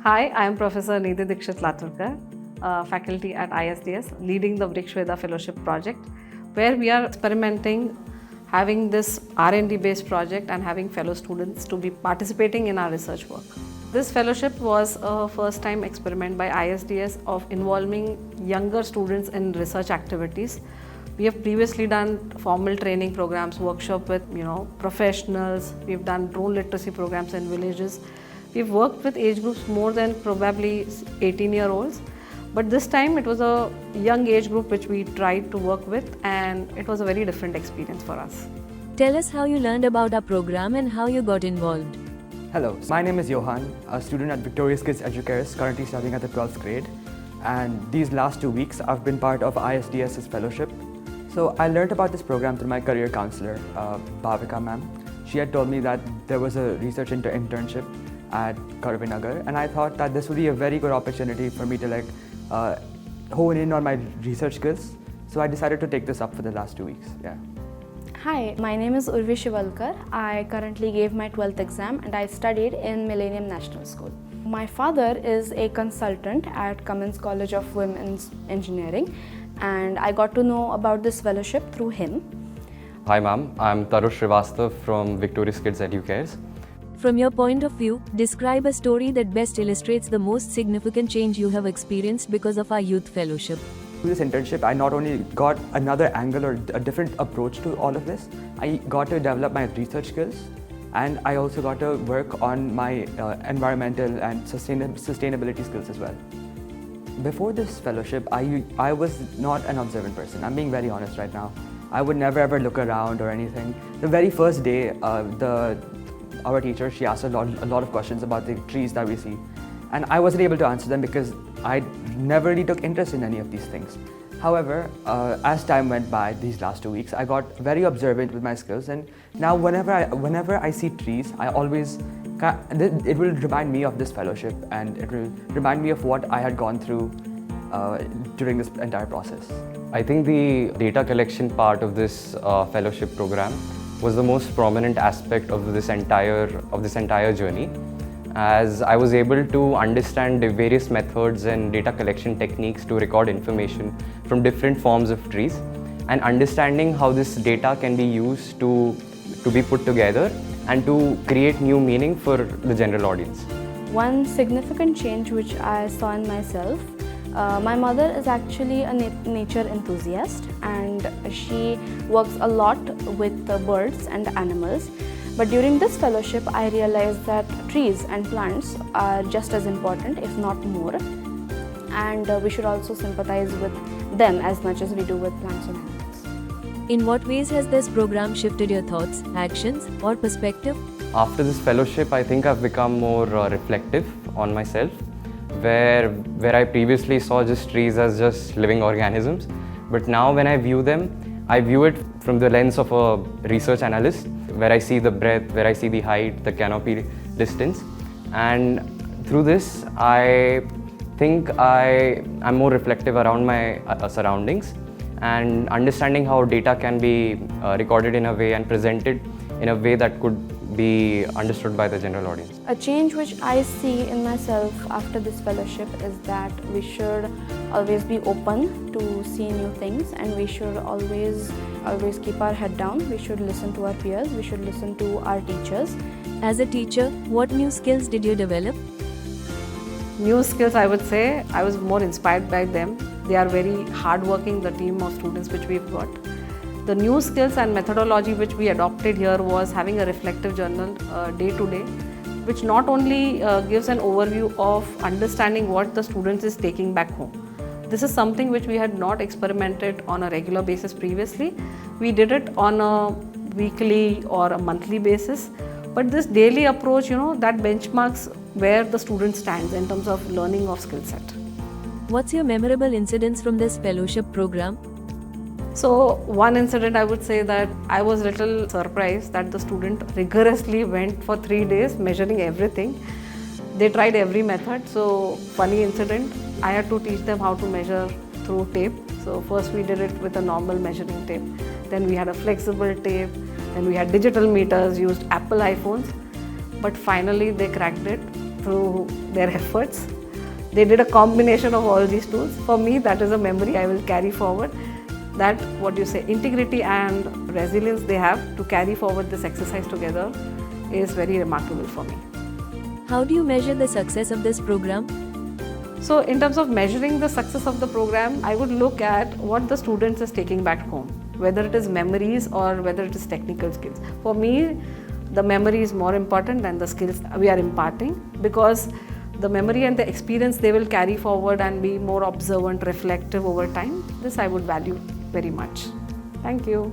Hi, I am Professor Nidhi Dikshit Laturkar, faculty at ISDS, leading the Vrikshveda Fellowship project, where we are experimenting having this R&D based project and having fellow students to be participating in our research work. This fellowship was a first time experiment by ISDS of involving younger students in research activities. We have previously done formal training programs, workshop with professionals. We've done drone literacy programs in villages. We've worked with age groups more than probably 18-year-olds. But this time it was a young age group which we tried to work with, and it was a very different experience for us. Tell us how you learned about our program and how you got involved. Hello, my name is Johan, a student at Victorious Kids Educares, currently studying at the 12th grade. And these last 2 weeks, I've been part of ISDS's fellowship. So I learned about this program through my career counselor, Bhavika ma'am. She had told me that there was a research internship at Karvinagar, and I thought that this would be a very good opportunity for me to hone in on my research skills. So I decided to take this up for the last 2 weeks. Yeah. Hi, my name is Urvi Shivalkar. I currently gave my 12th exam and I studied in Millennium National School. My father is a consultant at Cummins College of Women's Engineering, and I got to know about this fellowship through him. Hi ma'am, I'm Tarush Srivastav from Victorious Kids Educares. From your point of view, describe a story that best illustrates the most significant change you have experienced because of our youth fellowship. Through this internship, I not only got another angle or a different approach to all of this, I got to develop my research skills, and I also got to work on my environmental and sustainability skills as well. Before this fellowship, I was not an observant person. I'm being very honest right now. I would never ever look around or anything. The very first day, our teacher, she asked a lot of questions about the trees that we see. And I wasn't able to answer them because I never really took interest in any of these things. However, as time went by, these last 2 weeks, I got very observant with my skills, and now whenever I see trees, it will remind me of this fellowship, and it will remind me of what I had gone through during this entire process. I think the data collection part of this fellowship program was the most prominent aspect of this entire journey, as I was able to understand the various methods and data collection techniques to record information from different forms of trees, and understanding how this data can be used to be put together and to create new meaning for the general audience. One significant change which I saw in myself, my mother is actually a nature enthusiast, and she works a lot with birds and animals. But during this fellowship, I realized that trees and plants are just as important, if not more, and we should also sympathize with them as much as we do with plants and animals. In what ways has this program shifted your thoughts, actions, or perspective? After this fellowship, I think I've become more reflective on myself, where I previously saw just trees as just living organisms. But now when I view them, I view it from the lens of a research analyst, where I see the breadth, where I see the height, the canopy distance. And through this, I think I'm more reflective around my surroundings, and understanding how data can be recorded in a way and presented in a way that could be understood by the general audience. A change which I see in myself after this fellowship is that we should always be open to see new things, and we should always keep our head down. We should listen to our peers, we should listen to our teachers. As a teacher, what new skills did you develop? New skills, I would say, I was more inspired by them. They are very hardworking, the team of students which we've got. The new skills and methodology which we adopted here was having a reflective journal day to day, which not only gives an overview of understanding what the student is taking back home. This is something which we had not experimented on a regular basis previously. We did it on a weekly or a monthly basis. But this daily approach, that benchmarks where the student stands in terms of learning of skill set. What's your memorable incidents from this fellowship program? So one incident, I would say that I was a little surprised that the student rigorously went for 3 days measuring everything. They tried every method. So funny incident, I had to teach them how to measure through tape. So first we did it with a normal measuring tape. Then we had a flexible tape. Then we had digital meters, used Apple iPhones. But finally they cracked it. through their efforts. They did a combination of all these tools. For me, that is a memory I will carry forward. That, what you say, integrity and resilience they have to carry forward this exercise together is very remarkable for me. How do you measure the success of this program? So in terms of measuring the success of the program, I would look at what the students is taking back home, whether it is memories or whether it is technical skills. For me, the memory is more important than the skills we are imparting, because the memory and the experience they will carry forward and be more observant, reflective over time. This I would value very much. Thank you.